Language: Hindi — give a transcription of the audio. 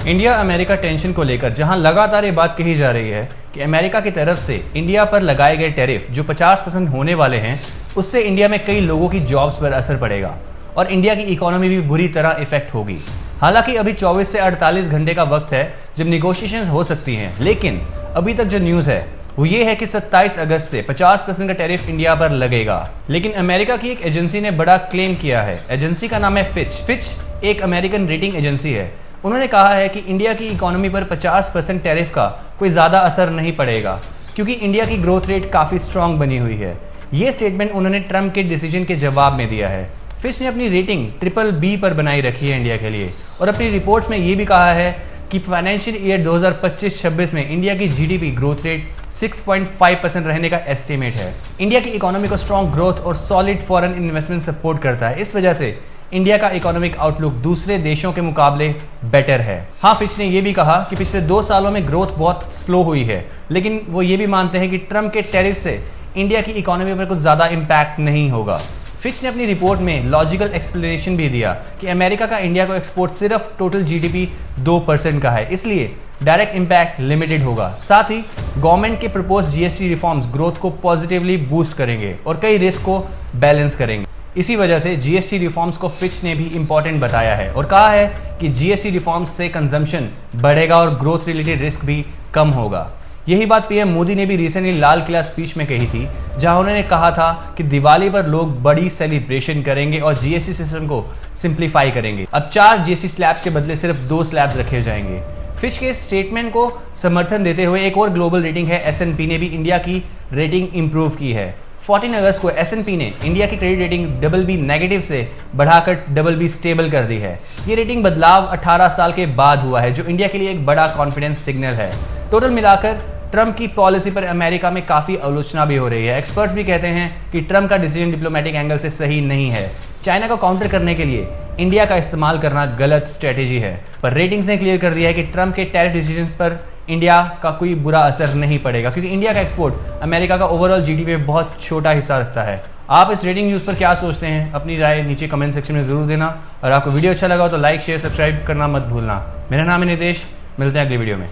इंडिया अमेरिका टेंशन को लेकर जहां लगातार ये बात कही जा रही है कि अमेरिका की तरफ से इंडिया पर लगाए गए टैरिफ जो 50% होने वाले हैं, उससे इंडिया में कई लोगों की जॉब्स पर असर पड़ेगा और इंडिया की इकोनॉमी भी बुरी तरह इफेक्ट होगी। हालांकि अभी 24 से 48 घंटे का वक्त है जब निगोशिएशंस हो सकती हैं, लेकिन अभी तक जो न्यूज़ है वो ये है कि 27 अगस्त से 50% का टैरिफ इंडिया पर लगेगा। लेकिन अमेरिका की एक एजेंसी ने बड़ा क्लेम किया है। एजेंसी का नाम है फिच एक अमेरिकन रेटिंग एजेंसी है। उन्होंने कहा है कि इंडिया की इकोनॉमी पर 50% टैरिफ का कोई ज़्यादा असर नहीं पड़ेगा क्योंकि इंडिया की ग्रोथ रेट काफ़ी स्ट्रांग बनी हुई है। ये स्टेटमेंट उन्होंने ट्रंप के डिसीजन के जवाब में दिया है। फिच ने अपनी रेटिंग BBB पर बनाई रखी है इंडिया के लिए और अपनी रिपोर्ट्स में ये भी कहा है कि फाइनेंशियल ईयर 2025-26 में इंडिया की जीडीपी ग्रोथ रेट 6.5% रहने का एस्टिमेट है। इंडिया की इकोनॉमी को स्ट्रॉन्ग ग्रोथ और सॉलिड फॉरेन इन्वेस्टमेंट सपोर्ट करता है। इस वजह से इंडिया का इकोनॉमिक आउटलुक दूसरे देशों के मुकाबले बेटर है। हाँ, फिच ने यह भी कहा कि पिछले 2 सालों में ग्रोथ बहुत स्लो हुई है, लेकिन वो ये भी मानते हैं कि ट्रंप के टैरिफ से इंडिया की इकोनॉमी पर कुछ ज़्यादा इम्पैक्ट नहीं होगा। फिच ने अपनी रिपोर्ट में लॉजिकल एक्सप्लेनेशन भी दिया कि अमेरिका का इंडिया को एक्सपोर्ट सिर्फ टोटल जीडीपी 2% का है, इसलिए डायरेक्ट इम्पैक्ट लिमिटेड होगा। साथ ही गवर्नमेंट के प्रपोज जीएसटी रिफॉर्म्स ग्रोथ को पॉजिटिवली बूस्ट करेंगे और कई रिस्क को बैलेंस करेंगे। इसी वजह से जीएसटी रिफॉर्म्स को फिच ने भी इंपॉर्टेंट बताया है और कहा है कि जीएसटी रिफॉर्म्स से कंजम्पशन बढ़ेगा और ग्रोथ रिलेटेड रिस्क भी कम होगा। यही बात पीएम मोदी ने भी रिसेंटली लाल किला स्पीच में कही थी, जहां उन्होंने कहा था कि दिवाली पर लोग बड़ी सेलिब्रेशन करेंगे और जीएसटी सिस्टम को सिंप्लीफाई करेंगे। अब 4 जीएसटी स्लैब्स के बदले सिर्फ 2 स्लैब्स रखे जाएंगे। फिच के स्टेटमेंट को समर्थन देते हुए एक और ग्लोबल रेटिंग है S&P ने भी इंडिया की रेटिंग इंप्रूव की है। 14 अगस्त को S&P ने इंडिया की क्रेडिट रेटिंग BB नेगेटिव से बढ़ाकर BB स्टेबल कर दी है। ये रेटिंग बदलाव 18 साल के बाद हुआ है, जो इंडिया के लिए एक बड़ा कॉन्फिडेंस सिग्नल है। टोटल मिलाकर ट्रंप की पॉलिसी पर अमेरिका में काफ़ी आलोचना भी हो रही है। एक्सपर्ट्स भी कहते हैं कि ट्रंप का डिसीजन डिप्लोमेटिक एंगल से सही नहीं है। चाइना को काउंटर करने के लिए इंडिया का इस्तेमाल करना गलत स्ट्रेटेजी है, पर रेटिंग्स ने क्लियर कर दिया है कि ट्रंप के टैरिफ डिसीजन पर इंडिया का कोई बुरा असर नहीं पड़ेगा क्योंकि इंडिया का एक्सपोर्ट अमेरिका का ओवरऑल जीडीपी में बहुत छोटा हिस्सा रखता है। आप इस रेटिंग न्यूज़ पर क्या सोचते हैं? अपनी राय नीचे कमेंट सेक्शन में जरूर देना और आपको वीडियो अच्छा लगा हो तो लाइक शेयर सब्सक्राइब करना मत भूलना। मेरा नाम है नितेश, मिलते हैं अगली वीडियो में।